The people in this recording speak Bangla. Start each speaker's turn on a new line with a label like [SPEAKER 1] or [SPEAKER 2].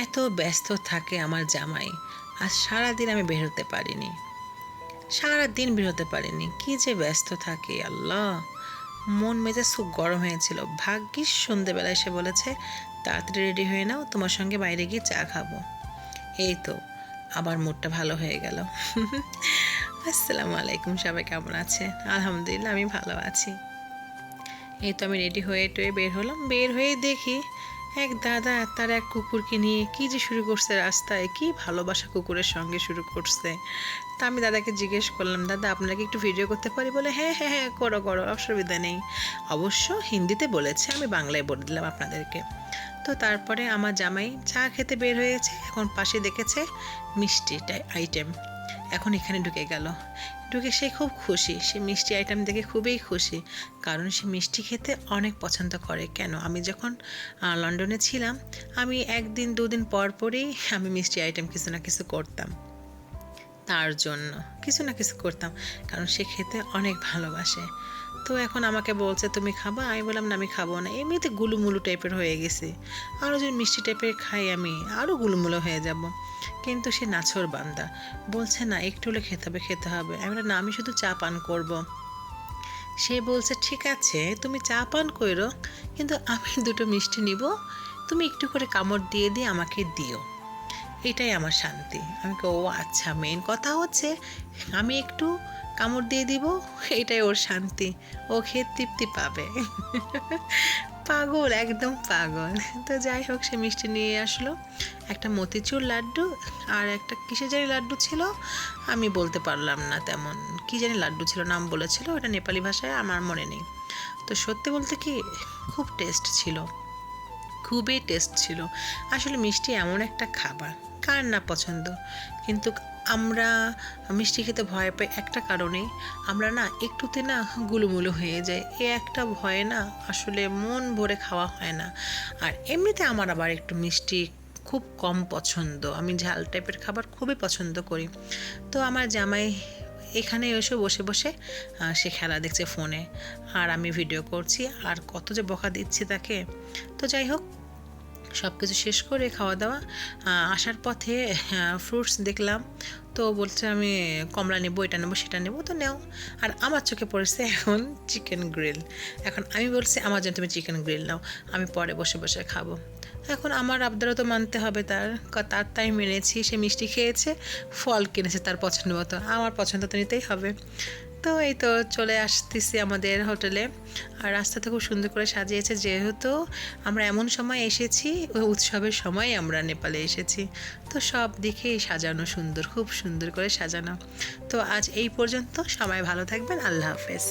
[SPEAKER 1] এত ব্যস্ত থাকে আমার জামাই, আজ সারাদিন আমি বের হতে পারিনি। সারাদিন বের হতে পারিনি, কি যে ব্যস্ত থাকে আল্লাহ। মন মেজাজ খুব গরম হয়েছিল। ভাগ্যিস সন্ধেবেলা এসে বলেছে, তাড়াতাড়ি রেডি হয়ে নাও, তোমার সঙ্গে বাইরে গিয়ে চা খাবো। এই তো আবার মুডটা ভালো হয়ে গেল। আসসালামু আলাইকুম, সবাই কেমন আছেন? আলহামদুলিল্লাহ আমি ভালো আছি। এই তো আমি রেডি হয়ে টয়ে বের হলাম। বের হয়ে দেখি এক দাদা তার এক কুকুরকে নিয়ে কি যে শুরু করছে রাস্তায়, কি ভালোবাসা কুকুরের সঙ্গে শুরু করছে। তা আমি দাদাকে জিজ্ঞেস করলাম, দাদা আপনাকে একটু ভিডিও করতে পারি? বলে হ্যাঁ হ্যাঁ হ্যাঁ, করো করো, অসুবিধা নেই। অবশ্য হিন্দিতে বলেছে, আমি বাংলায় বলে দিলাম আপনাদেরকে। তো তারপরে আমার জামাই চা খেতে বের হয়েছে, এখন পাশে দেখেছে মিষ্টি আইটেম, এখন এখানে ঢুকে গেল। ঢুকে সে খুব খুশি, সে মিষ্টি আইটেম দেখে খুবই খুশি, কারণ সে মিষ্টি খেতে অনেক পছন্দ করে। কেন, আমি যখন লন্ডনে ছিলাম, আমি একদিন দুদিন পর পরই আমি মিষ্টি আইটেম কিছু না কিছু করতাম, তার জন্য কিছু না কিছু করতাম, কারণ সে খেতে অনেক ভালোবাসে। তো এখন আমাকে বলছে তুমি খাবা? আমি বললাম না, আমি খাবো না, এমনিতে গুলুমুলু টাইপের হয়ে গেছে, আরও যদি মিষ্টি টাইপের খাই আমি আরও গুলুমুলু হয়ে যাব। কিন্তু সে নাছোড় বান্দা, বলছে না একটু হলে খেতে হবে খেতে হবে। আমি বললাম না, আমি শুধু চা পান করব। সে বলছে ঠিক আছে তুমি চা পান করো, কিন্তু আমি দুটো মিষ্টি নিব, তুমি একটু করে কামড় দিয়ে দিয়ে আমাকে দিও, এটাই আমার শান্তি। আমি ও আচ্ছা, মেন কথা হচ্ছে আমি একটু কামড় দিয়ে দিব, এটাই ওর শান্তি, ও খেয়ে তৃপ্তি পাবে। পাগল, একদম পাগল। তো যাই হোক, সে মিষ্টি নিয়ে আসলো, একটা মতিচুর লাড্ডু আর একটা কিসের জানি লাড্ডু ছিল, আমি বলতে পারলাম না তেমন, কি জানি লাড্ডু ছিল, নাম বলেছিল, ওটা নেপালি ভাষায়, আমার মনে নেই। তো সত্যি বলতে কি, খুব টেস্ট ছিল, খুবই টেস্ট ছিল। আসলে মিষ্টি এমন একটা খাবার, কার না পছন্দ, কিন্তু আমরা মিষ্টি খেতে ভয় পাই একটা কারণে, আমরা না একটুতে না গুলুমুলু হয়ে যায়, এ একটা ভয় না, আসলে মন ভরে খাওয়া হয় না। আর এমনিতে আমার আবার একটু মিষ্টি খুব কম পছন্দ, আমি ঝাল টাইপের খাবার খুবই পছন্দ করি। তো আমার জামাই এখানে এসে বসে বসে সে খেলা দেখছে ফোনে, আর আমি ভিডিও করছি, আর কত যে বকা দিচ্ছি তাকে। তো যাই হোক, সব কিছু শেষ করে খাওয়া দাওয়া আসার পথে ফ্রুটস দেখলাম, তো বলছে আমি কমলা নেবো, এটা নেবো সেটা নেবো, তো নেও। আর আমার চোখে পড়েছে এখন চিকেন গ্রিল। এখন আমি বলছি আমার জন্য তুমি চিকেন গ্রিল নাও, আমি পরে বসে বসে খাবো। এখন আমার আবদারও তো মানতে হবে, তার তাই মেনেছি। সে মিষ্টি খেয়েছে, ফল কিনেছে তার পছন্দ মতো, আমার পছন্দ তো নিতেই হবে। তো এই তো চলে আসতেছি আমাদের হোটেলে, আর রাস্তাটা খুব সুন্দর করে সাজিয়েছে, যেহেতু আমরা এমন সময় এসেছি, ওই উৎসবের সময় আমরা নেপালে এসেছি, তো সব দিকেই সাজানো সুন্দর, খুব সুন্দর করে সাজানো। তো আজ এই পর্যন্ত, সবাই ভালো থাকবেন, আল্লাহ হাফেজ।